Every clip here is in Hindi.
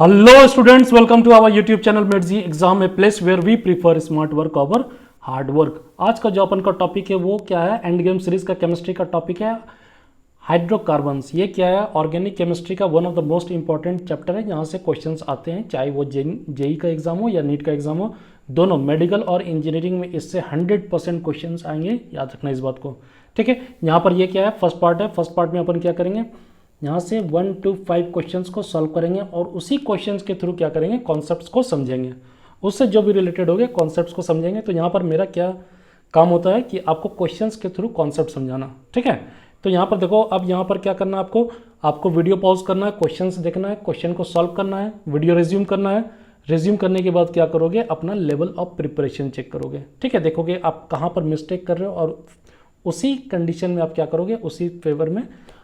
Hello students, welcome to our YouTube channel मेडजी exam a place where we prefer smart work over hard work. आज का जो अपन का टॉपिक है वो क्या है, एंड गेम सीरीज का केमिस्ट्री का टॉपिक है हाइड्रोकार्बन्स। ये क्या है, ऑर्गेनिक केमिस्ट्री का one of the most important chapter है। यहाँ से क्वेश्चंस आते हैं, चाहे वो जेई का एग्जाम हो या नीट का एग्जाम हो, दोनों मेडिकल और इंजीनियरिंग में इससे 100% क्वेश्चंस आएंगे। याद रखना इस बात को, ठीक है। यहाँ पर ये क्या है, फर्स्ट पार्ट है। फर्स्ट पार्ट में अपन क्या करेंगे, यहाँ से 1 to 5 क्वेश्चंस को सॉल्व करेंगे और उसी क्वेश्चंस के थ्रू क्या करेंगे, कॉन्सेप्ट्स को समझेंगे। उससे जो भी रिलेटेड हो गए कॉन्सेप्ट्स को समझेंगे। तो यहाँ पर मेरा क्या काम होता है कि आपको क्वेश्चंस के थ्रू कॉन्सेप्ट समझाना, ठीक है। तो यहाँ पर देखो, अब यहाँ पर क्या करना है, आपको वीडियो पॉज करना है, क्वेश्चंस देखना है, क्वेश्चन को सॉल्व करना है, वीडियो रिज्यूम करना है। रिज्यूम करने के बाद क्या करोगे, अपना लेवल ऑफ प्रिपरेशन चेक करोगे, ठीक है। देखोगे आप कहाँ पर मिस्टेक कर रहे हो और उसी कंडीशन में आप क्या करोगे, उसी फेवर में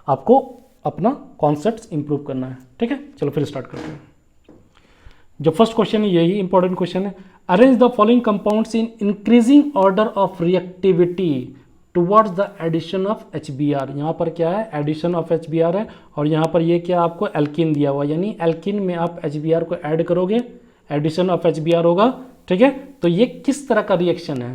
आपको अपना कॉन्सेप्ट्स इंप्रूव करना है, ठीक है। चलो फिर स्टार्ट करते हैं। जो फर्स्ट क्वेश्चन है यही इंपॉर्टेंट क्वेश्चन है। Arrange the following compounds in increasing order of reactivity towards the addition of HBr। यहाँ पर क्या है, एडिशन ऑफ HBr है और यहाँ पर ये क्या आपको एल्किन दिया हुआ, यानी एल्किन में आप HBr को ऐड करोगे, एडिशन ऑफ HBr होगा, ठीक है। तो ये किस तरह का रिएक्शन है,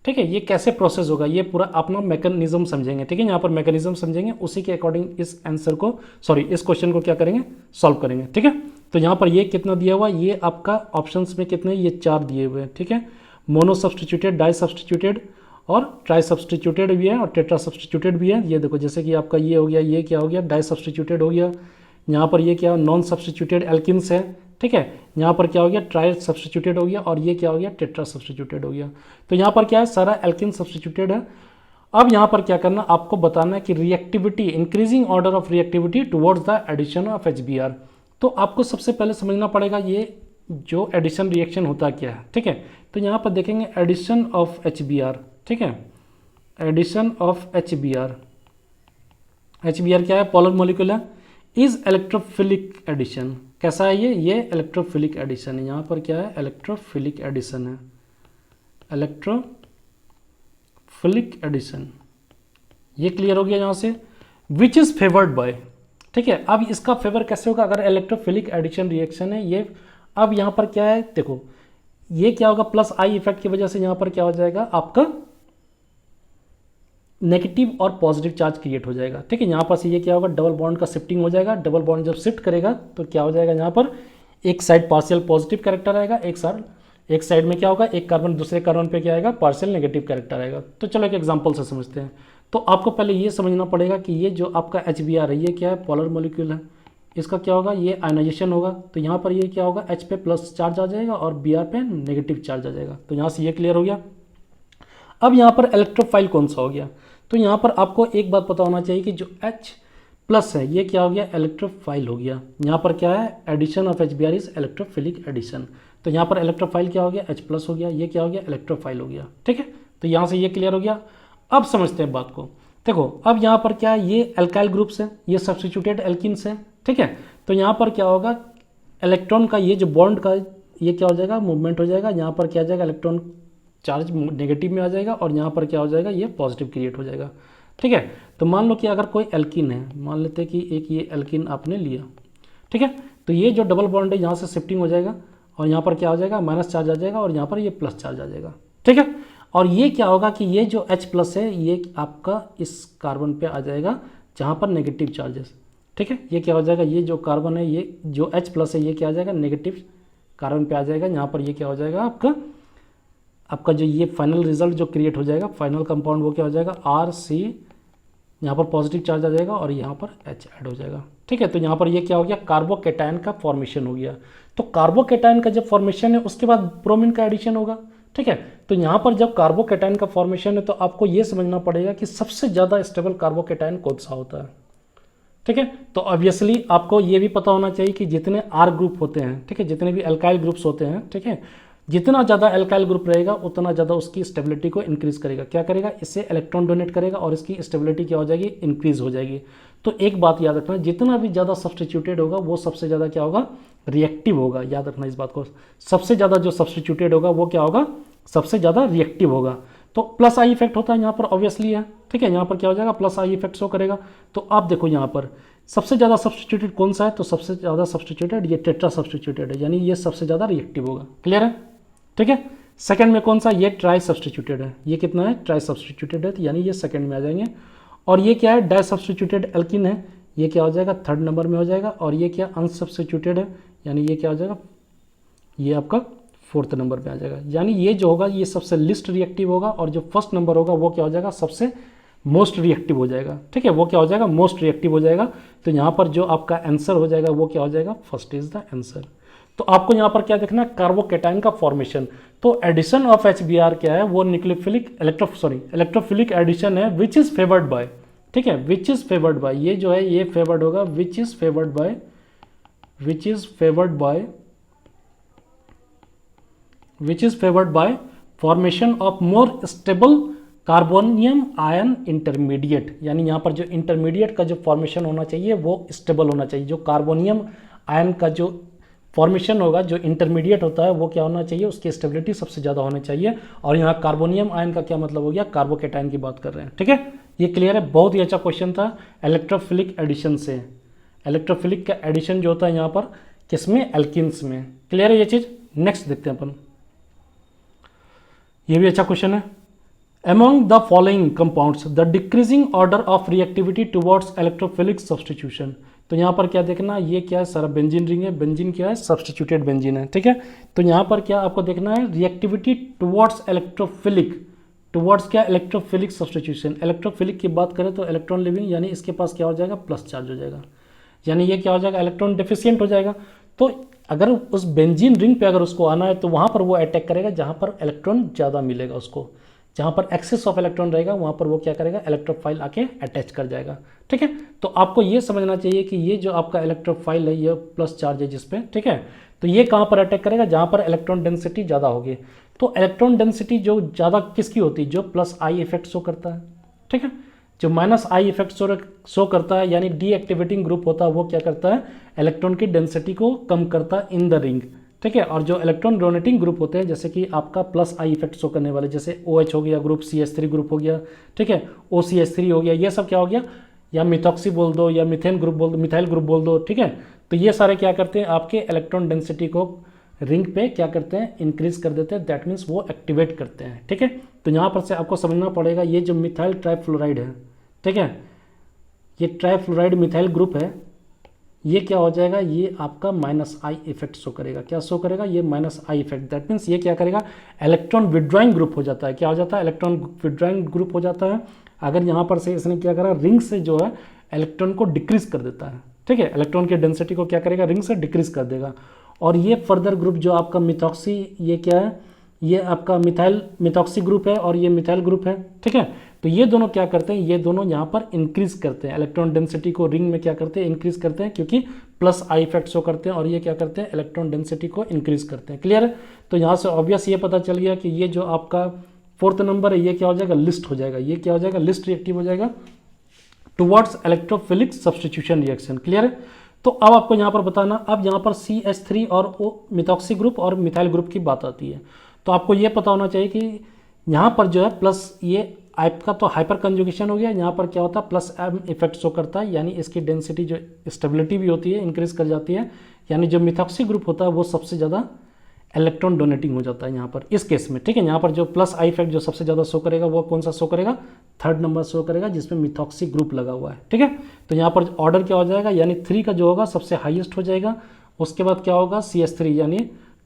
ठीक है, ये कैसे प्रोसेस होगा, ये पूरा अपना मैकेनिज्म समझेंगे, ठीक है। यहाँ पर मैकेनिज्म समझेंगे, उसी के अकॉर्डिंग इस आंसर को, इस क्वेश्चन को क्या करेंगे, सॉल्व करेंगे, ठीक है। तो यहाँ पर ये कितना दिया हुआ, ये आपका ऑप्शंस में कितने, ये 4 दिए हुए हैं, ठीक है। मोनो सब्सटीट्यूटेड, डाई सब्सटीट्यूटेड और ट्राई सब्सटीट्यूटेड भी है और टेट्रा सब्सटीट्यूटेड भी है। ये देखो, जैसे कि आपका ये हो गया, ये क्या हो गया, डाई सब्सटीट्यूटेड हो गया। यहाँ पर ये क्या, नॉन सब्सटीट्यूटेड एल्किन्स है, ठीक है। यहाँ पर क्या हो गया, ट्राई सब्सटीट्यूटेड हो गया और ये क्या हो गया, टेट्रा सब्सटीट्यूटेड हो गया। तो यहाँ पर क्या है, सारा एल्किन सब्सटीट्यूटेड है। अब यहाँ पर क्या करना, आपको बताना है कि reactivity, increasing order of reactivity towards the addition of HBr। तो आपको सबसे पहले समझना पड़ेगा ये जो एडिशन रिएक्शन होता क्या है, ठीक है। तो यहाँ पर देखेंगे एडिशन ऑफ HBr, ठीक है। एडिशन ऑफ HBr, HBr क्या है, पोलर मॉलिक्यूल है, इज इलेक्ट्रोफिलिक एडिशन। कैसा है ये इलेक्ट्रोफिलिक एडिशन है। यहाँ पर क्या है, इलेक्ट्रोफिलिक एडिशन है, इलेक्ट्रोफिलिक एडिशन। ये क्लियर हो गया यहाँ से। विच इज फेवर्ड बाय, ठीक है। अब इसका फेवर कैसे होगा, अगर इलेक्ट्रोफिलिक एडिशन रिएक्शन है ये। अब यहाँ पर क्या है, देखो ये क्या होगा, प्लस आई इफेक्ट की वजह से यहाँ पर क्या हो जाएगा, आपका नेगेटिव और पॉजिटिव चार्ज क्रिएट हो जाएगा, ठीक है। यहाँ पर से ये क्या होगा, डबल बॉन्ड का शिफ्टिंग हो जाएगा। डबल बॉन्ड जब शिफ्ट करेगा तो क्या हो जाएगा, यहाँ पर एक साइड पार्शियल पॉजिटिव कैरेक्टर आएगा, एक साइड में क्या होगा, एक कार्बन दूसरे कार्बन पे क्या आएगा, पार्शियल नेगेटिव कैरेक्टर आएगा। तो चलो एक एग्जांपल से समझते हैं। तो आपको पहले ये समझना पड़ेगा कि ये जो आपका HBr है ये क्या है, पोलर मॉलिक्यूल है। इसका क्या होगा, ये आयनाइजेशन होगा। तो यहाँ पर ये क्या होगा, H पे प्लस चार्ज आ जाएगा और Br पे नेगेटिव चार्ज आ जाएगा। तो यहाँ से ये क्लियर हो गया। अब यहाँ पर इलेक्ट्रोफाइल कौन सा हो गया, तो यहाँ पर आपको एक बात पता होना चाहिए कि जो H प्लस है ये क्या हो गया, इलेक्ट्रोफाइल हो गया। यहाँ पर क्या है, addition of HBr is electrophilic addition. तो यहाँ पर इलेक्ट्रोफाइल क्या हो गया, H प्लस हो गया, ये क्या हो गया, इलेक्ट्रोफाइल हो गया, ठीक है। तो यहाँ से ये क्लियर हो गया। अब समझते हैं बात को। देखो अब यहाँ पर क्या है, ये एल्काइल ग्रुप्स है, ये सब्सटीट्यूटेड एल्किन्स है, ठीक है। तो यहाँ पर क्या होगा, इलेक्ट्रॉन का ये जो बॉन्ड का ये क्या हो जाएगा, मूवमेंट हो जाएगा। यहाँ पर क्या आ जाएगा, इलेक्ट्रॉन चार्ज नेगेटिव में आ जाएगा और यहाँ पर क्या हो जाएगा, ये पॉजिटिव क्रिएट हो जाएगा, ठीक है। तो मान लो कि अगर कोई एल्किन है, मान लेते हैं कि एक ये एल्किन आपने लिया, ठीक है। तो ये जो डबल बॉन्ड है यहाँ से शिफ्टिंग हो जाएगा और यहाँ पर क्या हो जाएगा, माइनस चार्ज आ जाएगा और यहाँ पर ये प्लस चार्ज आ जाएगा, ठीक है। और ये क्या होगा कि ये जो H प्लस है ये आपका इस कार्बन पे आ जाएगा जहाँ पर नेगेटिव चार्जेस, ठीक है। ये क्या हो जाएगा, ये जो कार्बन है, ये जो H प्लस है ये क्या आ जाएगा, नेगेटिव कार्बन पे आ जाएगा। यहाँ पर ये क्या हो जाएगा, आपका जो ये फाइनल रिजल्ट जो क्रिएट हो जाएगा, फाइनल कंपाउंड वो क्या हो जाएगा, RC, यहाँ पर पॉजिटिव चार्ज आ जाएगा और यहाँ पर H ऐड हो जाएगा, ठीक है। तो यहाँ पर ये क्या हो गया, कार्बोकेटायन का फॉर्मेशन हो गया। तो कार्बोकेटायन का जब फॉर्मेशन है उसके बाद ब्रोमीन का एडिशन होगा, ठीक है। तो यहाँ पर जब कार्बोकेटायन का फॉर्मेशन है तो आपको ये समझना पड़ेगा कि सबसे ज़्यादा स्टेबल कार्बोकेटायन कौन सा होता है, ठीक है। तो ऑब्वियसली आपको ये भी पता होना चाहिए कि जितने R ग्रुप होते हैं, ठीक है, जितने भी एल्काइल ग्रुप्स होते हैं, ठीक है, जितना ज़्यादा एल्काइल ग्रुप रहेगा उतना ज़्यादा उसकी स्टेबिलिटी को इंक्रीज करेगा। क्या करेगा, इससे इलेक्ट्रॉन डोनेट करेगा और इसकी स्टेबिलिटी क्या हो जाएगी, इंक्रीज हो जाएगी। तो एक बात याद रखना, जितना भी ज़्यादा सब्सटीट्यूटेड होगा वो सबसे ज़्यादा क्या होगा, रिएक्टिव होगा। याद रखना इस बात को, सबसे ज़्यादा जो सब्सटीट्यूटेड होगा वो क्या होगा, सबसे ज़्यादा रिएक्टिव होगा। तो प्लस आई इफेक्ट होता है यहाँ पर ऑब्वियसली है, ठीक है। यहाँ पर क्या हो जाएगा, प्लस आई इफेक्ट शो करेगा। तो आप देखो यहाँ पर सबसे ज़्यादा सब्सटीट्यूटेड कौन सा है, तो सबसे ज़्यादा सब्सटीट्यूटेड ये टेट्रा सब्सटीट्यूटेड है, यानी ये सबसे ज़्यादा रिएक्टिव होगा। क्लियर है, ठीक है। सेकंड में कौन सा, ये ट्राई सब्सटीट्यूटेड है, ये कितना है, ट्राई सब्सटीट्यूटेड है, तो यानी ये सेकंड में आ जाएंगे। और ये क्या है, डाई सब्सटीट्यूटेड एल्किन है, ये क्या हो जाएगा, थर्ड नंबर में हो जाएगा। और ये क्या अनसब्स्टिट्यूटेड है, यानी ये क्या हो जाएगा, ये आपका फोर्थ नंबर पे आ जाएगा। यानी ये जो होगा ये सबसे लिस्ट रिएक्टिव होगा, और जो फर्स्ट नंबर होगा वो क्या हो जाएगा, सबसे मोस्ट रिएक्टिव हो जाएगा। ठीक है, वो क्या हो जाएगा, मोस्ट रिएक्टिव हो जाएगा। तो यहाँ पर जो आपका आंसर हो जाएगा वो क्या हो जाएगा, फर्स्ट इज द आंसर। तो आपको यहाँ पर क्या देखना है, कार्बोकेटाइन का फॉर्मेशन। तो एडिशन ऑफ HBr क्या है, वो न्यूक्लियोफिलिक इलेक्ट्रोफिलिक एडिशन है, विच इज फेवर्ड बाय, ठीक है, विच इज फेवर्ड बाय, ये जो है ये फेवर्ड होगा, which is favoured bye formation of more stable carbonium ion intermediate. यानी यहाँ पर जो इंटरमीडिएट का जो फॉर्मेशन होना चाहिए वो स्टेबल होना चाहिए। जो कार्बोनियम आयन का जो फॉर्मेशन होगा, जो इंटरमीडिएट होता है, वो क्या होना चाहिए, उसकी स्टेबिलिटी सबसे ज़्यादा होनी चाहिए। और यहाँ कार्बोनियम आयन का क्या मतलब हो गया, कार्बोकेटाइन की बात कर रहे हैं। ठीक है, ये क्लियर है, बहुत ही अच्छा क्वेश्चन था इलेक्ट्रोफिलिक एडिशन से। इलेक्ट्रोफिलिक का एडिशन जो होता है यहाँ पर किसमें, एल्किन्स में। क्लियर है ये चीज़। नेक्स्ट देखते हैं अपन, ये भी अच्छा क्वेश्चन है। Among the following compounds, the decreasing order of reactivity towards electrophilic substitution। तो यहाँ पर क्या देखना, ये क्या है, सारा बेंजीन रिंग है, बेंजीन क्या है, सब्सटीट्यूटेड बेंजीन है। ठीक है, तो यहाँ पर क्या आपको देखना है, रिएक्टिविटी टुवर्ड्स इलेक्ट्रोफिलिक, टुवर्ड्स क्या, इलेक्ट्रोफिलिक सब्सटीट्यूशन। इलेक्ट्रोफिलिक की बात करें तो इलेक्ट्रॉन लिविंग, यानी इसके पास क्या हो जाएगा, प्लस चार्ज हो जाएगा, यानी ये क्या हो जाएगा, इलेक्ट्रॉन डेफिशिएंट हो जाएगा। तो अगर उस बेंजीन रिंग पे अगर उसको आना है तो वहाँ पर वो अटैक करेगा जहाँ पर इलेक्ट्रॉन ज़्यादा मिलेगा उसको, जहाँ पर एक्सेस ऑफ इलेक्ट्रॉन रहेगा वहाँ पर वो क्या करेगा, इलेक्ट्रोफाइल आके अटैच कर जाएगा। ठीक है, तो आपको ये समझना चाहिए कि ये जो आपका इलेक्ट्रोफाइल है ये प्लस चार्ज है जिसपे, ठीक है, तो ये कहाँ पर अटैक करेगा, जहाँ पर इलेक्ट्रॉन डेंसिटी ज़्यादा होगी। तो इलेक्ट्रॉन डेंसिटी जो ज़्यादा किसकी होती है, जो प्लस आई इफेक्ट शो करता है। ठीक है, जो माइनस आई इफेक्ट शो करता है, यानी डीएक्टिवेटिंग ग्रुप होता है, वो क्या करता है, इलेक्ट्रॉन की डेंसिटी को कम करता है इन द रिंग। ठीक है, और जो इलेक्ट्रॉन डोनेटिंग ग्रुप होते हैं, जैसे कि आपका प्लस आई इफेक्ट शो करने वाले, जैसे OH हो गया ग्रुप, CH3 ग्रुप हो गया, ठीक है, OCH3 हो गया, ये सब क्या हो गया, या मिथॉक्सी बोल दो, या मिथेन ग्रुप बोल दो, मिथाइल ग्रुप बोल दो। ठीक है, तो ये सारे क्या करते हैं, आपके इलेक्ट्रॉन डेंसिटी को रिंग पे क्या करते हैं, इंक्रीज कर देते हैं, दैट मीन्स वो एक्टिवेट करते हैं। ठीक है, तो यहाँ पर से आपको समझना पड़ेगा, ये जो मिथाइल ट्राइफ्लोराइड है, ठीक है, ये ट्राइफ्लोराइड मिथाइल ग्रुप है, ये क्या हो जाएगा, ये आपका माइनस आई इफेक्ट शो करेगा। क्या शो करेगा, ये minus I effect, that means ये क्या करेगा, इलेक्ट्रॉन विड्रॉइंग ग्रुप हो जाता है। क्या हो जाता है, इलेक्ट्रॉन विड्रॉइंग ग्रुप हो जाता है। अगर यहाँ पर से इसने क्या करा, रिंग से जो है इलेक्ट्रॉन को डिक्रीज कर देता है। ठीक है, इलेक्ट्रॉन की डेंसिटी को क्या करेगा, रिंग से डिक्रीज कर देगा। और ये फर्दर ग्रुप जो आपका मिथॉक्सी, ये क्या है, ये आपका मिथॉक्सी ग्रुप है और ये मिथाइल ग्रुप है। ठीक है, तो ये दोनों क्या करते हैं, ये दोनों यहाँ पर इंक्रीज करते हैं इलेक्ट्रॉन डेंसिटी को, रिंग में क्या करते हैं, इंक्रीज करते हैं, क्योंकि प्लस आई इफेक्ट शो करते हैं, और ये क्या करते हैं, इलेक्ट्रॉन डेंसिटी को इंक्रीज करते हैं। क्लियर है, तो यहाँ से ऑब्वियस ये पता चल गया कि ये जो आपका फोर्थ नंबर है, ये क्या हो जाएगा, लिस्ट हो जाएगा, ये क्या हो जाएगा, लिस्ट रिएक्टिव हो जाएगा towards electrophilic substitution reaction. Clear है, तो अब आपको यहाँ पर बताना, अब यहाँ पर CH3 और मिथॉक्सी ग्रुप और मिथाइल ग्रुप की बात आती है। तो आपको ये पता होना चाहिए कि यहाँ पर जो है प्लस, ये आपका तो हाइपर कंजुगेशन हो गया, यहाँ पर क्या होता है, प्लस एम इफेक्ट शो करता है, यानी इसकी डेंसिटी जो स्टेबिलिटी भी होती है इंक्रीज कर जाती है। यानी जो मिथॉक्सी ग्रुप होता है वो सबसे ज़्यादा इलेक्ट्रॉन डोनेटिंग हो जाता है यहाँ पर इस केस में। ठीक है, यहाँ पर जो प्लस आई इफेक्ट जो सबसे ज़्यादा शो करेगा वो कौन सा शो करेगा, थर्ड नंबर शो करेगा, जिसमें मिथॉक्सी ग्रुप लगा हुआ है। ठीक है, तो यहाँ पर ऑर्डर क्या हो जाएगा, यानी 3 का जो होगा सबसे हाईएस्ट हो जाएगा। उसके बाद क्या होगा, CH3 यानी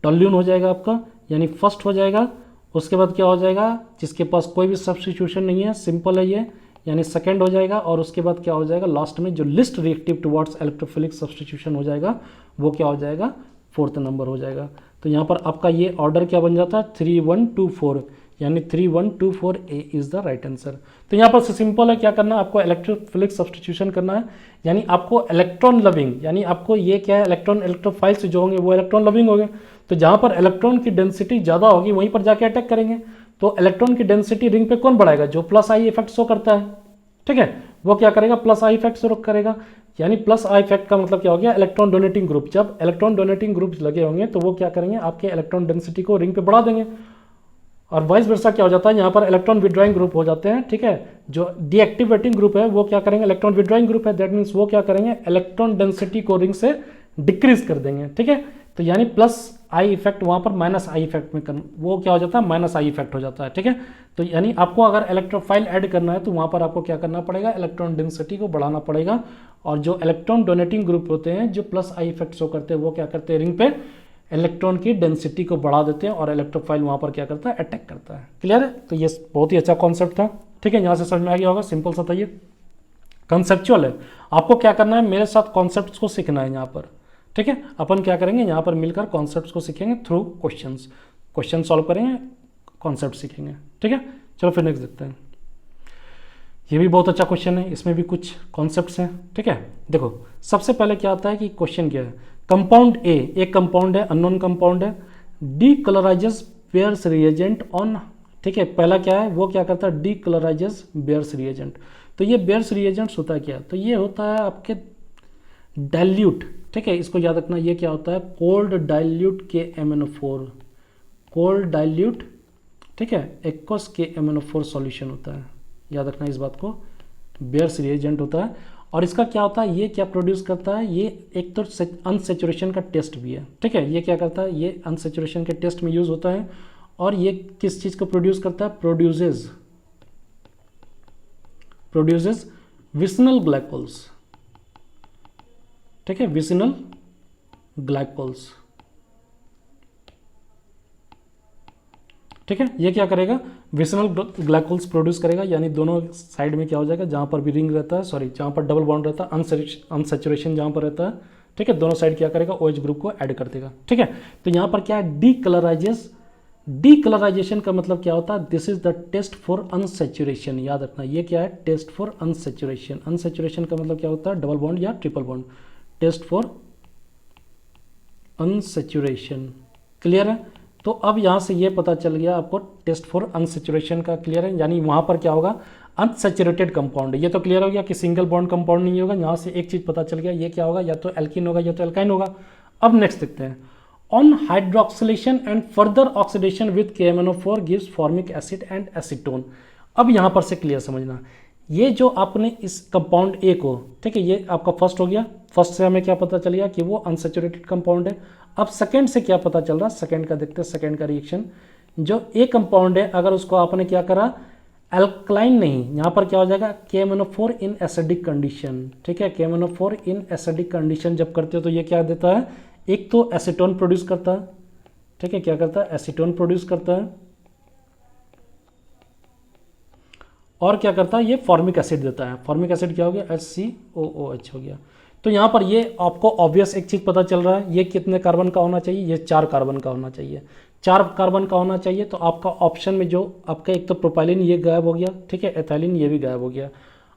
टोल्यून हो जाएगा आपका, यानी फर्स्ट हो जाएगा। उसके बाद क्या हो जाएगा, जिसके पास कोई भी सब्स्टिट्यूशन नहीं है, सिंपल है ये, यानी सेकंड हो जाएगा। और उसके बाद क्या हो जाएगा, लास्ट में जो least reactive towards electrophilic substitution हो जाएगा वो क्या हो जाएगा, फोर्थ नंबर हो जाएगा। तो यहाँ पर आपका ये ऑर्डर क्या बन जाता है, 3 1 2 4, यानी 3 1 2 4 ए इज द राइट आंसर। तो यहाँ पर सिंपल है, क्या करना है, आपको इलेक्ट्रोफिलिक सब्स्टिट्यूशन करना है, यानी आपको इलेक्ट्रॉन लविंग, यानी आपको ये क्या है, इलेक्ट्रोफाइल से जो होंगे वो इलेक्ट्रॉन लविंग होंगे। तो जहाँ पर इलेक्ट्रॉन की डेंसिटी ज़्यादा होगी वहीं पर जाके अटैक करेंगे। तो इलेक्ट्रॉन की डेंसिटी रिंग पे कौन बढ़ाएगा, जो प्लस आई इफेक्ट शो करता है। ठीक है, वो क्या करेगा, प्लस आई इफेक्ट शो करेगा। यानी प्लस आई इफेक्ट का मतलब क्या हो गया, इलेक्ट्रॉन डोनेटिंग ग्रुप। जब इलेक्ट्रॉन डोनेटिंग ग्रुप लगे होंगे तो वो क्या करेंगे, आपके इलेक्ट्रॉन डेंसिटी को रिंग पे बढ़ा देंगे। और वाइस वर्सा क्या हो जाता है, यहाँ पर इलेक्ट्रॉन विड्रॉइंग ग्रुप हो जाते हैं, ठीक है। जो डीएक्टिवेटिंग ग्रुप है वो क्या करेंगे, इलेक्ट्रॉन विड्रॉइंग ग्रुप है, दैट मीन्स वो क्या करेंगे, इलेक्ट्रॉन डेंसिटी को रिंग से डिक्रीज कर देंगे, ठीक है। तो यानी प्लस आई इफेक्ट वहाँ पर माइनस आई इफेक्ट में वो क्या हो जाता है, माइनस आई इफेक्ट हो जाता है, ठीक है। तो यानी आपको अगर इलेक्ट्रोफाइल ऐड करना है तो वहाँ पर आपको क्या करना पड़ेगा, इलेक्ट्रॉन डेंसिटी को बढ़ाना पड़ेगा। और जो इलेक्ट्रॉन डोनेटिंग ग्रुप होते हैं जो प्लस आई इफेक्ट शो करते हैं वो क्या करते हैं, रिंग पे इलेक्ट्रॉन की डेंसिटी को बढ़ा देते हैं और इलेक्ट्रोफाइल वहाँ पर क्या करता है, अटैक करता है। क्लियर है। तो ये बहुत ही अच्छा कॉन्सेप्ट था, ठीक है। यहाँ से समझ में आ गया होगा, सिंपल सा था ये, कंसेप्चुअल है। आपको क्या करना है, मेरे साथ कॉन्सेप्ट्स को सीखना है यहाँ पर, ठीक है। अपन क्या करेंगे, यहाँ पर मिलकर कॉन्सेप्ट्स को सीखेंगे थ्रू क्वेश्चंस, क्वेश्चन सॉल्व करेंगे, कॉन्सेप्ट सीखेंगे, ठीक है। चलो फिर नेक्स्ट देखते हैं। ये भी बहुत अच्छा क्वेश्चन है, इसमें भी कुछ कॉन्सेप्ट्स हैं, ठीक है। देखो सबसे पहले क्या आता है कि क्वेश्चन क्या है, कंपाउंड ए एक कंपाउंड है, अननोन कंपाउंड है, डीकलराइजेस बेयर्स रिएजेंट ऑन, ठीक है। पहला क्या है, वो क्या करता है, डीकलराइजेस बेयर्स रिएजेंट। तो ये बेयर्स रिएजेंट्स होता है क्या, तो ये होता है आपके डाइल्यूट, ठीक है। इसको याद रखना, ये क्या होता है, कोल्ड डाइल्यूट के MnO4, कोल्ड डाइल्यूट, ठीक है, एक्वस के MnO4 सॉल्यूशन होता है, याद रखना इस बात को, बेयर्स रिएजेंट होता है। और इसका क्या होता है, ये क्या प्रोड्यूस करता है, ये एक तो अनसेचुरेशन का टेस्ट भी है, ठीक है। ये क्या करता है, ये अनसेचुरेशन के टेस्ट में यूज होता है। और ये किस चीज को प्रोड्यूस करता है, प्रोड्यूसेस विसिनल ग्लाइकोल्स, ठीक है, विसिनल ग्लाइकोल्स, ठीक है। ये क्या करेगा, विसिनल ग्लाइकोल्स प्रोड्यूस करेगा, यानी दोनों साइड में क्या हो जाएगा, जहां पर भी रिंग रहता है, सॉरी जहां पर डबल बॉन्ड रहता है, अनसैचुरेशन जहां पर रहता है, ठीक है, दोनों साइड क्या करेगा, OH ग्रुप को ऐड कर देगा, ठीक है। तो यहां पर क्या है, डीकलराइजेशन का मतलब क्या होता है, this is the test for unsaturation, याद रखना ये क्या है, टेस्ट फॉर अनसैचुरेशन। अनसैचुरेशन का मतलब क्या होता है, डबल बॉन्ड या triple bond, test for unsaturation. Clear है। तो अब यहां से ये पता चल गया आपको टेस्ट फॉर अनसैचुरेशन का, क्लियर है, यानी वहां पर क्या होगा, अनसैचुरेटेड कंपाउंड। ये तो क्लियर हो गया कि सिंगल बॉन्ड कंपाउंड नहीं होगा। यहां से एक चीज पता चल गया, ये क्या होगा, या तो एल्कीन होगा या तो एल्काइन होगा। अब नेक्स्ट देखते हैं, on hydroxylation and further oxidation with KMnO4 gives formic acid and acetone. अब यहां पर से क्लियर समझना, ये जो आपने इस कंपाउंड ए को, ठीक है, ये आपका फर्स्ट हो गया, फर्स्ट से हमें क्या पता चल गया कि वो अनसैचुरेटेड कंपाउंड है। अब सेकंड से क्या पता चल रहा है, सेकंड का देखते हैं, सेकंड का रिएक्शन, जो ए कंपाउंड है अगर उसको आपने क्या करा, अल्कलाइन नहीं, यहां पर क्या हो जाएगा, KMnO4 इन एसिडिक कंडीशन, ठीक है, KMnO4 इन एसिडिक कंडीशन जब करते हो तो ये क्या देता है, एक तो एसीटोन प्रोड्यूस करता है, ठीक है, क्या करता है, एसीटोन प्रोड्यूस करता है, और क्या करता है, ये फॉर्मिक एसिड देता है। फॉर्मिक एसिड क्या हो गया, HCOOH हो गया। तो यहाँ पर ये आपको ऑब्वियस एक चीज पता चल रहा है, ये कितने कार्बन का होना चाहिए, ये 4 कार्बन का होना चाहिए, 4 कार्बन का होना चाहिए। तो आपका ऑप्शन में जो आपका एक तो प्रोपाइलिन ये गायब हो गया, ठीक है, एथाइलिन ये भी गायब हो गया।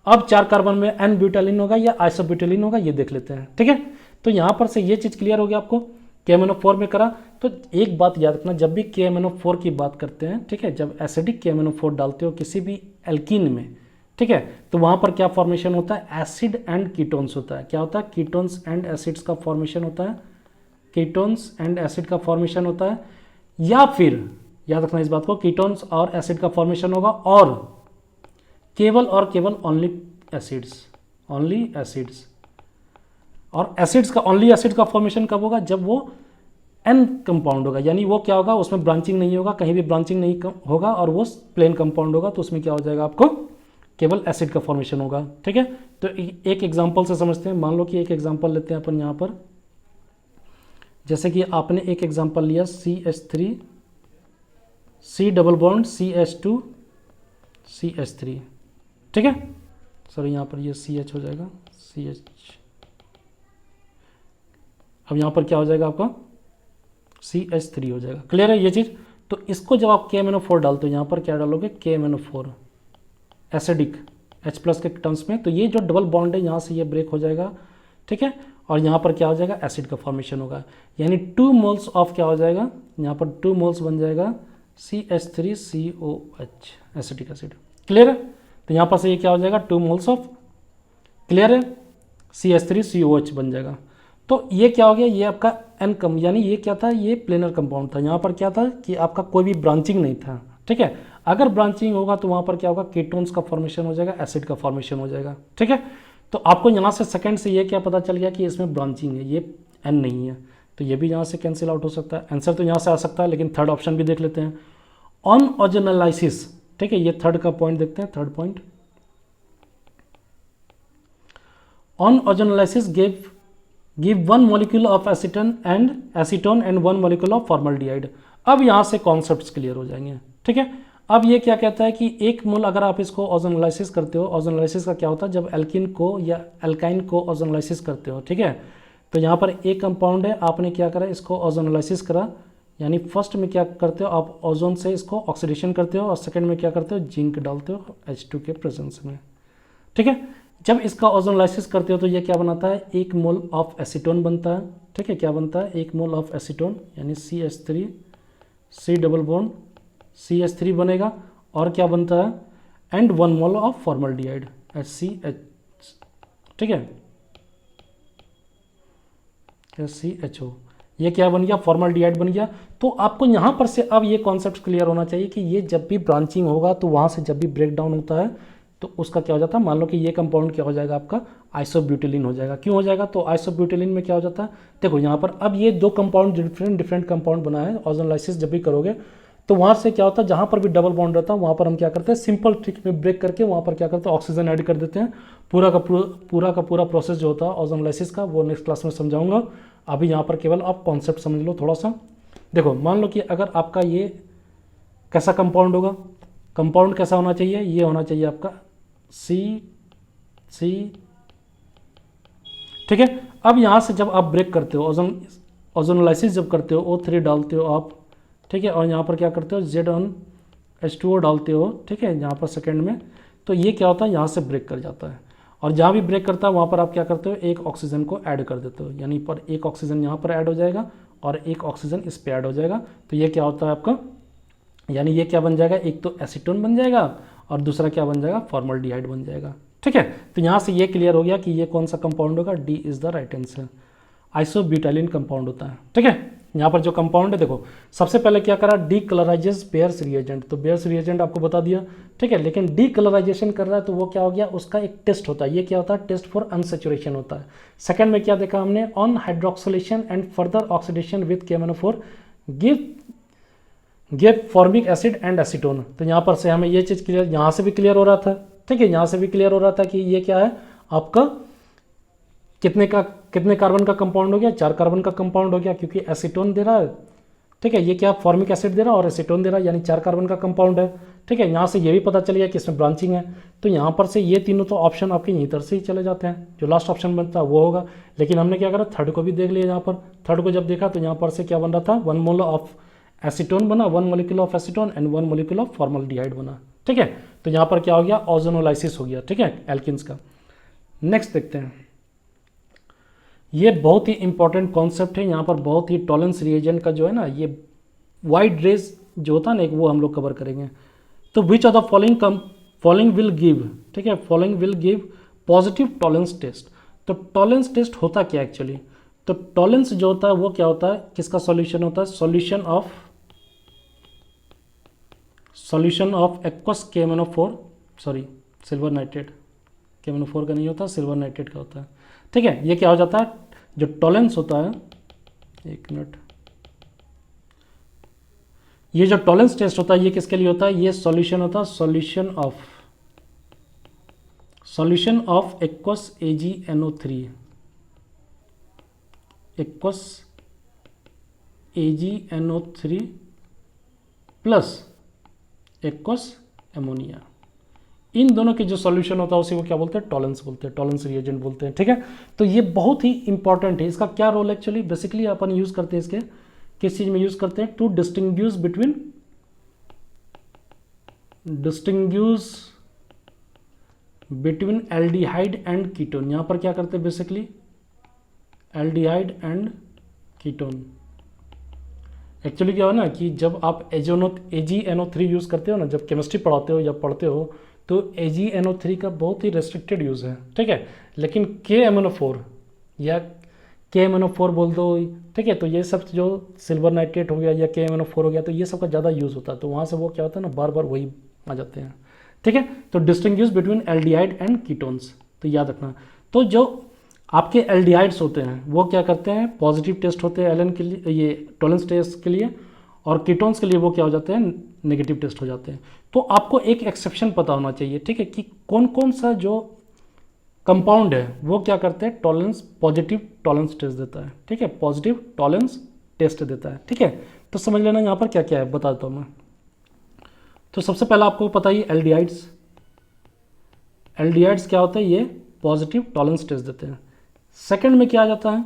अब 4 कार्बन में N ब्यूटालिन होगा या आइसोब्यूटालिन होगा, ये देख लेते हैं, ठीक है। तो यहाँ पर से ये चीज क्लियर हो गया आपको, KMnO4 में करा। तो एक बात याद रखना, जब भी KMnO4 की बात करते हैं, ठीक है, जब एसिडिक KMnO4 डालते हो किसी भी एल्कीन में, ठीक है, तो वहां पर क्या फॉर्मेशन होता है, एसिड एंड कीटोन्स होता है। क्या होता है, कीटोन्स एंड एसिड्स का फॉर्मेशन होता है, कीटोन्स एंड एसिड का फॉर्मेशन होता है, या फिर याद रखना इस बात को, कीटोन्स और एसिड का फॉर्मेशन होगा, और केवल ओनली एसिड्स, और एसिड्स का ओनली एसिड का फॉर्मेशन कब होगा, जब वो N कंपाउंड होगा, यानी वो क्या होगा, उसमें ब्रांचिंग नहीं होगा, कहीं भी ब्रांचिंग नहीं होगा, और वो प्लेन कंपाउंड होगा, तो उसमें क्या हो जाएगा, आपको केवल एसिड का फॉर्मेशन होगा, ठीक है। तो एक एग्जांपल से समझते हैं, मान लो कि एक एग्जांपल लेते हैं अपन यहाँ पर, जैसे कि आपने एक एग्जांपल लिया CH3 C double bond CH2 CH3, ठीक है, सॉरी यहाँ पर ये CH हो जाएगा, CH, अब यहाँ पर क्या हो जाएगा आपका CH3 हो जाएगा। क्लियर है ये चीज। तो इसको जब आप KMnO4 डालते हो, यहाँ पर क्या डालोगे, KMnO4 एसिडिक H+ के टर्म्स में, तो ये जो डबल बॉन्ड है यहाँ से ये ब्रेक हो जाएगा, ठीक है, और यहाँ पर क्या हो जाएगा, एसिड का फॉर्मेशन होगा, यानी 2 मोल्स ऑफ क्या हो जाएगा, यहाँ पर 2 मोल्स बन जाएगा CH3COH एसिटिक एसिड। क्लियर है। तो यहाँ पर से ये क्या हो जाएगा, 2 मोल्स ऑफ, क्लियर है, CH3COH बन जाएगा। तो ये क्या हो गया, ये आपका N कम, यानी ये क्या था, ये प्लेनर कंपाउंड था। यहाँ पर क्या था कि आपका कोई भी ब्रांचिंग नहीं था, ठीक है। अगर ब्रांचिंग होगा तो वहाँ पर क्या होगा, कीटोन्स का फॉर्मेशन हो जाएगा, एसिड का फॉर्मेशन हो जाएगा, ठीक है। तो आपको यहाँ से सेकंड से ये क्या पता चल गया कि इसमें ब्रांचिंग है, ये एन नहीं है, तो ये भी यहाँ से कैंसिल आउट हो सकता है। आंसर तो यहाँ से आ सकता है, लेकिन थर्ड ऑप्शन भी देख लेते हैं, ऑन ओजोनोलाइसिस, ठीक है। ये थर्ड का पॉइंट देखते हैं, third point, on ozonolysis give one molecule of acetone and one molecule of formaldehyde. अब यहाँ से कॉन्सेप्ट्स क्लियर हो जाएंगे, ठीक है। अब ये क्या कहता है कि एक मोल अगर आप इसको ओजोनोलाइसिस करते हो, ओजोनोलाइसिस का क्या होता है, जब एल्किन को या एल्काइन को ओजोनोलाइसिस करते हो, ठीक है, तो यहाँ पर एक कंपाउंड है, आपने क्या करा, इसको ओजोनोलाइसिस करा, यानी फर्स्ट में क्या करते हो आप, ओजोन से इसको ऑक्सीडेशन करते हो, और सेकंड में क्या करते हो, जिंक डालते हो H2 के प्रेजेंस में, ठीक है। जब इसका ओजोनोलाइसिस करते हो तो ये क्या बनाता है, एक मोल ऑफ एसीटोन बनता है, ठीक है। क्या बनता है, एक मोल ऑफ एसीटोन, यानी CH3 C double bond CH3 बनेगा, और क्या बनता है, and one mole of formaldehyde HCH, ठीक है, SCHO, ये क्या बन गया, फॉर्मल्डिहाइड बन गया। तो आपको यहाँ पर से अब ये कॉन्सेप्ट क्लियर होना चाहिए कि ये जब भी ब्रांचिंग होगा तो वहाँ से जब भी ब्रेक डाउन होता है तो उसका क्या हो जाता है, मान लो कि ये कंपाउंड क्या हो जाएगा आपका, आइसोब्यूटिलीन हो जाएगा। क्यों हो जाएगा, तो आइसोब्यूटिलीन में क्या हो जाता है, देखो यहाँ पर अब ये दो कंपाउंड डिफरेंट कंपाउंड बना है, ओजोनोलाइसिस जब भी करोगे तो वहाँ से क्या होता है, जहाँ पर भी डबल बॉन्ड रहता है वहाँ पर हम क्या करते हैं, सिंपल ट्रिक में ब्रेक करके वहाँ पर क्या करते हैं, ऑक्सीजन ऐड कर देते हैं। पूरा का पूरा प्रोसेस जो होता है ओजोनोलाइसिस का वो नेक्स्ट क्लास में समझाऊंगा। अभी यहाँ पर केवल आप कॉन्सेप्ट समझ लो थोड़ा सा। देखो मान लो कि अगर आपका ये कैसा कंपाउंड होगा, कंपाउंड कैसा होना चाहिए, ये होना चाहिए आपका C, ठीक है। अब यहाँ से जब आप ब्रेक करते हो, ओजोनोलाइसिस जब करते हो O3 डालते हो आप, ठीक है, और यहाँ पर क्या करते हो, Z1H2O डालते हो, ठीक है, यहाँ पर सेकंड में, तो ये क्या होता है, यहाँ से ब्रेक कर जाता है, और जहाँ भी ब्रेक करता है वहाँ पर आप क्या करते हो, एक ऑक्सीजन को ऐड कर देते हो, यानी पर एक ऑक्सीजन यहाँ पर ऐड हो जाएगा और एक ऑक्सीजन इस पर ऐड हो जाएगा। तो ये क्या होता है आपका, यानी ये क्या बन जाएगा, एक तो एसीटोन बन जाएगा और दूसरा क्या बन जाएगा, फॉर्मल्डिहाइड बन जाएगा, ठीक है। तो यहाँ से ये क्लियर हो गया कि ये कौन सा कंपाउंड होगा, D is the right answer, isobutylene compound होता है, ठीक है। यहाँ पर जो कंपाउंड है देखो, सबसे पहले क्या करा, डीकलराइजेस बेयर्स रिएजेंट, तो बेयर्स रिएजेंट आपको बता दिया, ठीक है। लेकिन डीकलराइजेशन कर रहा है तो वो क्या हो गया, उसका एक टेस्ट होता है, ये क्या होता है, टेस्ट फॉर अनसेचुरेशन होता है। सेकंड में क्या देखा हमने, on hydroxylation and further oxidation with KMnO4 give formic acid and acetone. तो यहाँ पर से हमें ये चीज़ क्लियर, यहाँ से भी क्लियर हो रहा था, ठीक है, यहाँ से भी क्लियर हो रहा था कि ये क्या है आपका, कितने कार्बन का कंपाउंड हो गया, 4 कार्बन का कंपाउंड हो गया, क्योंकि एसीटोन दे रहा है, ठीक है, ये क्या फॉर्मिक एसिड दे रहा है और एसीटोन दे रहा है, यानी 4 कार्बन का कंपाउंड है, ठीक है। यहाँ से ये भी पता चल गया कि इसमें ब्रांचिंग है। तो यहाँ पर से ये तीनों तो ऑप्शन आपके यहीं तरह से ही चले जाते हैं, जो लास्ट ऑप्शन बनता है वो होगा। लेकिन हमने क्या करा, थर्ड को भी देख लिया। यहाँ पर थर्ड को जब देखा तो यहाँ पर से क्या बन रहा था, 1 मोल ऑफ एसीटोन बना, 1 molecule of acetone and 1 molecule of formaldehyde बना, ठीक है। तो यहाँ पर क्या हो गया, ओजोनोलाइसिस हो गया, ठीक है, एल्किन्स का। नेक्स्ट देखते हैं, ये बहुत ही इंपॉर्टेंट कॉन्सेप्ट है। यहाँ पर बहुत ही टॉलेंस रिएजेंट का जो है ना, ये वाइड रेज जो होता है ना, एक वो हम लोग कवर करेंगे। तो which of the following will give, ठीक है, following will give positive Tollens test. तो टॉलेंस टेस्ट होता क्या एक्चुअली, तो टॉलेंस जो होता है वो क्या होता है, किसका सॉल्यूशन होता है, solution of aqueous KMnO4, sorry silver nitrate, KMnO4 का नहीं होता, सिल्वर नाइट्रेट का होता है, ठीक है। ये क्या हो जाता है, जो टॉलेंस होता है, एक मिनट, ये जो टॉलेंस टेस्ट होता है ये किसके लिए होता है, ये सॉल्यूशन होता है, solution of aqueous AgNO3, aqueous AgNO3 plus aqueous ammonia, इन दोनों के जो सॉल्यूशन होता है उसी को क्या बोलते हैं, टॉलेंस बोलते हैं, टॉलेंस रिएजेंट बोलते हैं, ठीक है। तो ये बहुत ही इंपॉर्टेंट है। इसका क्या रोल एक्चुअली, बेसिकली अपन यूज करते हैं इसके, किस चीज में यूज करते हैं, to distinguish between aldehyde and ketone. यहां पर क्या करते हैं basically, aldehyde and ketone. Actually क्या हो ना कि जब आप AgNO3 यूज करते हो ना, जब केमिस्ट्री पढ़ाते हो या पढ़ते हो, तो AgNO3 का बहुत ही रेस्ट्रिक्टेड यूज है, ठीक है। लेकिन KMnO4 या KMnO4 बोल दो, ठीक है। तो ये सब जो सिल्वर नाइट्रेट हो गया या KMnO4 हो गया, तो ये सब का ज़्यादा यूज़ होता है, तो वहाँ से वो क्या होता है ना, बार बार वही आ जाते हैं, ठीक है। तो distinguish between aldehyde and ketones, तो याद रखना। तो जो आपके एल्डिहाइड्स होते हैं वो क्या करते हैं, पॉजिटिव टेस्ट होते हैं एलन के लिए, ये टॉलेंस टेस्ट के लिए, और कीटोन्स के लिए वो क्या हो जाते हैं, नेगेटिव टेस्ट हो जाते हैं। तो आपको एक एक्सेप्शन पता होना चाहिए, ठीक है, कि कौन कौन सा जो कंपाउंड है वो क्या करते हैं, टॉलेंस, पॉजिटिव टॉलेंस टेस्ट देता है, ठीक है, पॉजिटिव टॉलेंस टेस्ट देता है, ठीक है। तो समझ लेना यहाँ पर क्या क्या है, बता देता हूँ मैं। तो सबसे पहला आपको पता ही एल्डिहाइड्स, एल्डिहाइड्स क्या होता है, ये पॉजिटिव टॉलेंस टेस्ट देते हैं। सेकंड में क्या आ जाता है,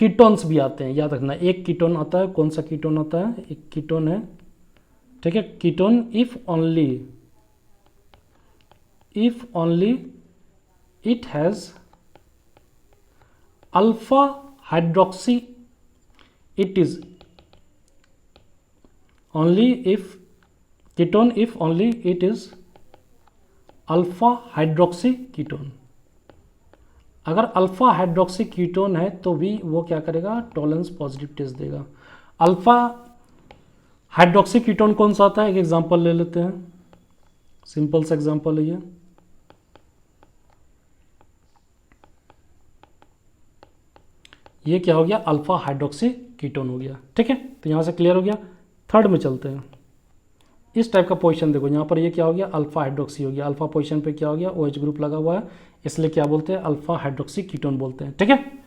कीटोन्स भी आते हैं, याद रखना। एक कीटोन आता है, कौन सा कीटोन आता है, एक कीटोन है, ठीक है, ketone if only it has alpha hydroxy, it is only if ketone if only it is alpha hydroxy ketone. अगर अल्फा हाइड्रोक्सी कीटोन है तो भी वो क्या करेगा, टॉलेंस पॉजिटिव टेस्ट देगा। अल्फा हाइड्रोक्सी कीटोन कौन सा आता है, एक एग्जांपल ले लेते हैं, सिंपल सा एग्जांपल है ये क्या हो गया, अल्फा हाइड्रोक्सी कीटोन हो गया, ठीक है। तो यहाँ से क्लियर हो गया। थर्ड में चलते हैं, इस टाइप का पोजीशन देखो, यहाँ पर ये क्या हो गया, अल्फा हाइड्रोक्सी हो गया, अल्फा पोजीशन पे क्या हो गया, OH ग्रुप लगा हुआ है, इसलिए क्या बोलते हैं, अल्फा हाइड्रोक्सी कीटोन बोलते हैं, ठीक है।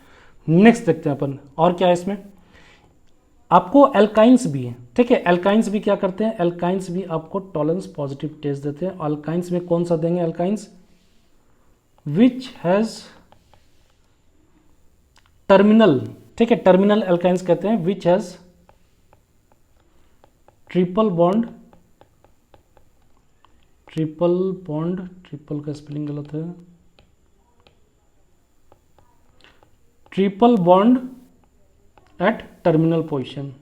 नेक्स्ट देखते हैं अपन, और क्या है इसमें, आपको एल्काइंस भी है, ठीक है। एल्काइंस भी क्या करते हैं, एल्काइंस भी आपको टॉलेंस पॉजिटिव टेस्ट देते हैं। एल्काइंस में कौन सा देंगे, एल्काइंस विच हैज टर्मिनल, ठीक है, टर्मिनल एल्काइंस कहते हैं, which has triple bond, triple का स्पेलिंग गलत है, triple bond at terminal position,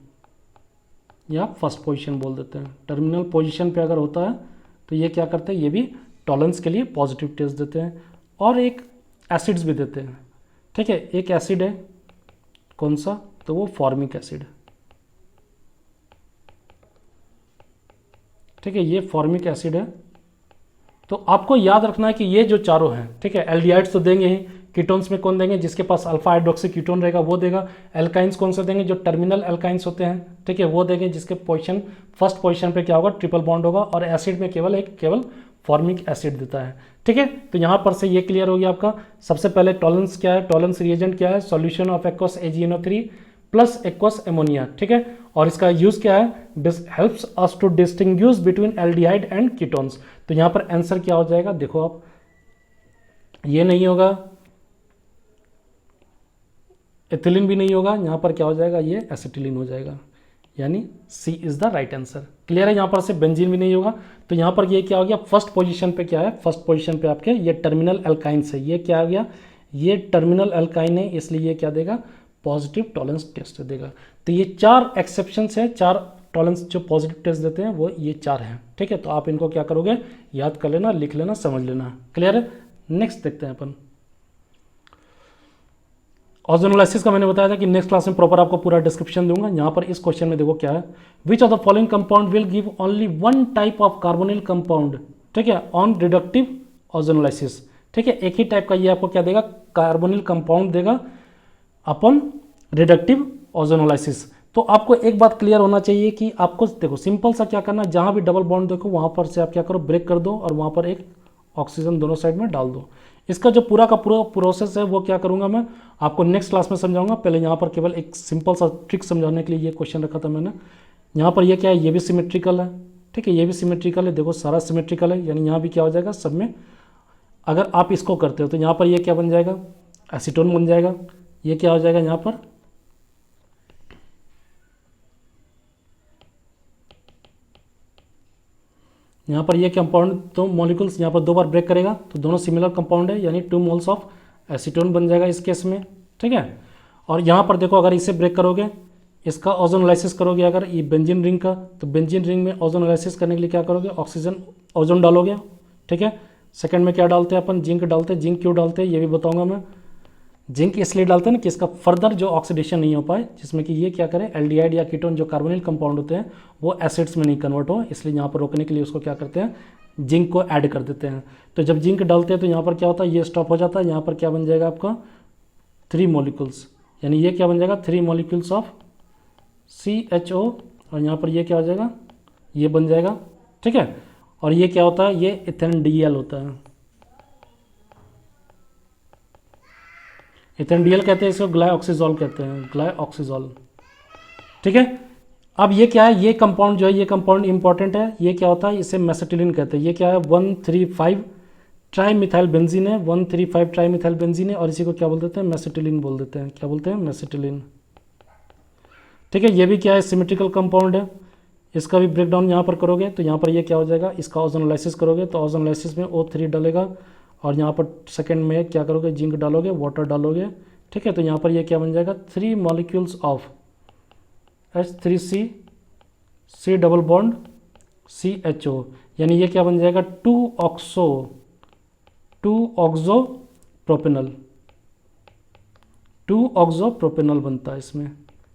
या फर्स्ट पोजीशन बोल देते हैं। टर्मिनल पोजीशन पे अगर होता है तो ये क्या करते हैं, ये भी टॉलेंस के लिए पॉजिटिव टेस्ट देते हैं। और एक एसिड्स भी देते हैं, ठीक है। एक एसिड है, कौन सा, तो वो फॉर्मिक एसिड, ठीक है, ये फॉर्मिक एसिड है। तो आपको याद रखना है कि ये जो चारों हैं, ठीक है, एल्डिहाइड्स तो देंगे ही, कीटोन्स में कौन देंगे, जिसके पास अल्फा हाइड्रोक्सी कीटोन रहेगा वो देगा। एल्काइंस कौन से देंगे, जो टर्मिनल एल्काइंस होते हैं, ठीक है, वो देंगे, जिसके पोजीशन फर्स्ट पोजीशन पे क्या होगा, ट्रिपल बॉन्ड होगा। और एसिड में केवल फॉर्मिक एसिड देता है, ठीक है। तो यहाँ पर से ये क्लियर हो गया आपका। सबसे पहले टॉलेंस क्या है, टॉलेंस रिएजेंट क्या है, solution of aqueous AgNO3 plus aqueous ammonia, ठीक है। और इसका यूज क्या है, helps us to distinguish between aldehyde and ketones. तो यहाँ पर आंसर क्या हो जाएगा, देखो आप, ये नहीं होगा, एथिलीन भी नहीं होगा, यहाँ पर क्या हो जाएगा, ये एसिटिलीन हो जाएगा, यानी C is the right answer. Clear है। यहाँ पर से बेंजीन भी नहीं होगा, तो यहाँ पर ये क्या हो गया, फर्स्ट पोजीशन पे क्या है, फर्स्ट पोजीशन पे आपके ये टर्मिनल एल्काइंस है, ये क्या आ गया, ये टर्मिनल एल्काइन है, इसलिए ये क्या देगा, पॉजिटिव टॉलेंस टेस्ट देगा। तो ये चार एक्सेप्शंस है, चार टॉलेंस जो पॉजिटिव टेस्ट देते हैं वो ये चार हैं, ठीक है। तो आप इनको क्या करोगे, याद कर लेना, लिख लेना, समझ लेना। क्लियर है। नेक्स्ट देखते हैं अपन, ऑर्गेनोलाइसिस का मैंने बताया था कि नेक्स्ट क्लास में प्रॉपर आपको पूरा डिस्क्रिप्शन दूंगा। यहाँ पर इस क्वेश्चन में देखो क्या है, विच of the following compound will give only one type of carbonyl compound, ठीक है, ऑन रिडक्टिव ऑर्गेनोलाइसिस, ठीक है। एक ही टाइप का ये आपको क्या देगा, कार्बोनिल कंपाउंड देगा अपॉन रिडक्टिव ऑर्गेनोलाइसिस। तो आपको एक बात क्लियर होना चाहिए कि आपको देखो सिंपल सा क्या करना, जहां भी डबल बॉन्ड देखो वहां पर से आप क्या करो, ब्रेक कर दो और वहां पर एक ऑक्सीजन दोनों साइड में डाल दो। इसका जो पूरा का पूरा प्रोसेस है वो क्या करूंगा मैं आपको नेक्स्ट क्लास में समझाऊंगा। पहले यहाँ पर केवल एक सिंपल सा ट्रिक समझाने के लिए ये क्वेश्चन रखा था मैंने। यहाँ पर ये क्या है, ये भी सिमेट्रिकल है, ठीक है, ये भी सिमेट्रिकल है, देखो सारा सिमेट्रिकल है, यानी यहाँ भी क्या हो जाएगा, सब में अगर आप इसको करते हो तो यहाँ पर ये क्या बन जाएगा, एसीटोन बन जाएगा। ये क्या हो जाएगा, यहाँ पर ये कंपाउंड तो मॉलिक्यूल्स यहाँ पर दो बार ब्रेक करेगा तो दोनों सिमिलर कंपाउंड है, यानी 2 मोल्स ऑफ एसीटोन बन जाएगा इस केस में, ठीक है। और यहाँ पर देखो अगर इसे ब्रेक करोगे, इसका ओजोनोलाइसिस करोगे, अगर ये बेंजीन रिंग का, तो बेंजीन रिंग में ओजोनोलाइसिस करने के लिए क्या करोगे, ऑक्सीजन ओजोन डालोगे, ठीक है। सेकंड में क्या डालते हैं अपन, जिंक डालते हैं। जिंक क्यों डालते हैं ये भी बताऊंगा मैं। जिंक इसलिए डालते हैं ना कि इसका फर्दर जो ऑक्सीडेशन नहीं हो पाए, जिसमें कि ये क्या करे, एल्डिहाइड या कीटोन जो कार्बोनिल कंपाउंड होते हैं वो एसिड्स में नहीं कन्वर्ट हो, इसलिए यहाँ पर रोकने के लिए उसको क्या करते हैं, जिंक को ऐड कर देते हैं। तो जब जिंक डालते हैं तो यहाँ पर क्या होता है, ये स्टॉप हो जाता है, यहाँ पर क्या बन जाएगा आपका 3 मॉलिक्यूल्स, यानी ये क्या बन जाएगा 3 मॉलिक्यूल्स ऑफ CHO, और यहाँ पर ये क्या हो जाएगा, ये बन जाएगा, ठीक है। और ये क्या होता है, ये इथेनडीएल होता है, इथेनडीएल कहते हैं इसको, ग्लाइऑक्सीजोल कहते हैं, ग्लाइऑक्सीजोल, ठीक है। अब ये क्या है, ये कंपाउंड जो है, ये कंपाउंड इंपॉर्टेंट है, ये क्या होता है, इसे मेसेटिलिन कहते हैं। ये क्या है, 1,3,5 ट्राईमिथाइल बेंजीन है, 1,3,5 ट्राईमिथाइल बेंजीन है, और इसी को क्या बोल देते हैं, मेसेटिलिन बोल देते हैं। क्या बोलते हैं, मेसेटिलिन, ठीक है। ये भी क्या है, सिमेट्रिकल कंपाउंड है, इसका भी ब्रेकडाउन यहाँ पर करोगे तो यहाँ पर ये क्या हो जाएगा, इसका ओजोनोलाइसिस करोगे तो ओजोनोलाइसिस में O3 डालेगा, और यहाँ पर सेकंड में क्या करोगे, जिंक डालोगे, वाटर डालोगे, ठीक है। तो यहाँ पर ये क्या बन जाएगा, 3 molecules of H3C, C double bond CHO, यानी ये क्या बन जाएगा, 2 ऑक्सोप्रोपेनल, 2 ऑक्सोप्रोपेनल बनता है। इसमें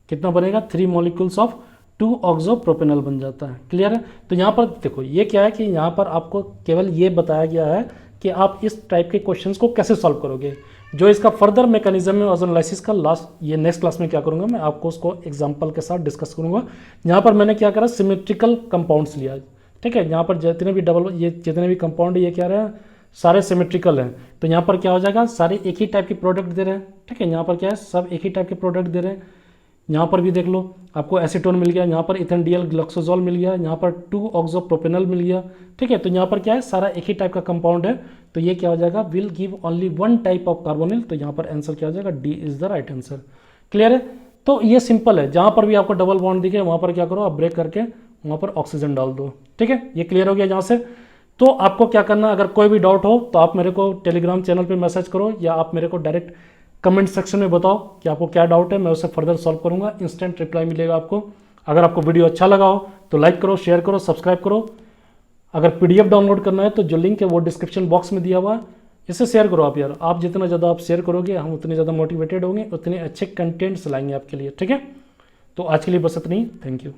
कितना बनेगा, 3 मॉलिक्यूल्स ऑफ 2 ऑक्सोप्रोपेनल बन जाता है। क्लियर है। तो यहाँ पर देखो ये क्या है कि यहाँ पर आपको केवल ये बताया गया है कि आप इस टाइप के क्वेश्चंस को कैसे सॉल्व करोगे। जो इसका फर्दर मैकेनिज्म है ओजोनोलाइसिस का, लास्ट ये नेक्स्ट क्लास में क्या करूँगा, मैं आपको उसको एग्जाम्पल के साथ डिस्कस करूँगा। यहाँ पर मैंने क्या करा, सिमेट्रिकल कंपाउंड्स लिया, ठीक है। यहाँ पर जितने भी जितने भी कंपाउंड ये क्या रहे हैं, सारे सिमेट्रिकल हैं। तो यहाँ पर क्या हो जाएगा, सारे एक ही टाइप के प्रोडक्ट दे रहे हैं, ठीक है। यहाँ पर क्या है, सब एक ही टाइप के प्रोडक्ट दे रहे हैं। यहाँ पर भी देख लो, आपको एसीटोन मिल गया, यहाँ पर इथेनडीएल ग्लॉक्सोजोल मिल गया, यहाँ पर 2 ऑक्सोप्रोपेनल मिल गया, ठीक है। तो यहाँ पर क्या है, सारा एक ही टाइप का कंपाउंड है। तो ये क्या हो जाएगा, will give only 1 type of carbonyl. तो यहाँ पर आंसर क्या हो जाएगा, D is the right answer. Clear है। तो ये सिंपल है, जहाँ पर भी आपको डबल बॉन्ड दिखे वहाँ पर क्या करो, आप ब्रेक करके वहाँ पर ऑक्सीजन डाल दो, ठीक है। ये क्लियर हो गया यहाँ से। तो आपको क्या करना, अगर कोई भी डाउट हो तो आप मेरे को टेलीग्राम चैनल पर मैसेज करो, या आप मेरे को डायरेक्ट कमेंट सेक्शन में बताओ कि आपको क्या डाउट है, मैं उसे फर्दर सॉल्व करूंगा। इंस्टेंट रिप्लाई मिलेगा आपको। अगर आपको वीडियो अच्छा लगा हो तो लाइक करो, शेयर करो, सब्सक्राइब करो। अगर PDF डाउनलोड करना है तो जो लिंक है वो डिस्क्रिप्शन बॉक्स में दिया हुआ है, इसे शेयर करो आप यार। आप जितना ज़्यादा आप शेयर करोगे हम उतने ज़्यादा मोटिवेटेड होंगे, उतने अच्छे कंटेंट्स लाएंगे आपके लिए, ठीक है। तो आज के लिए बस इतना ही, थैंक यू।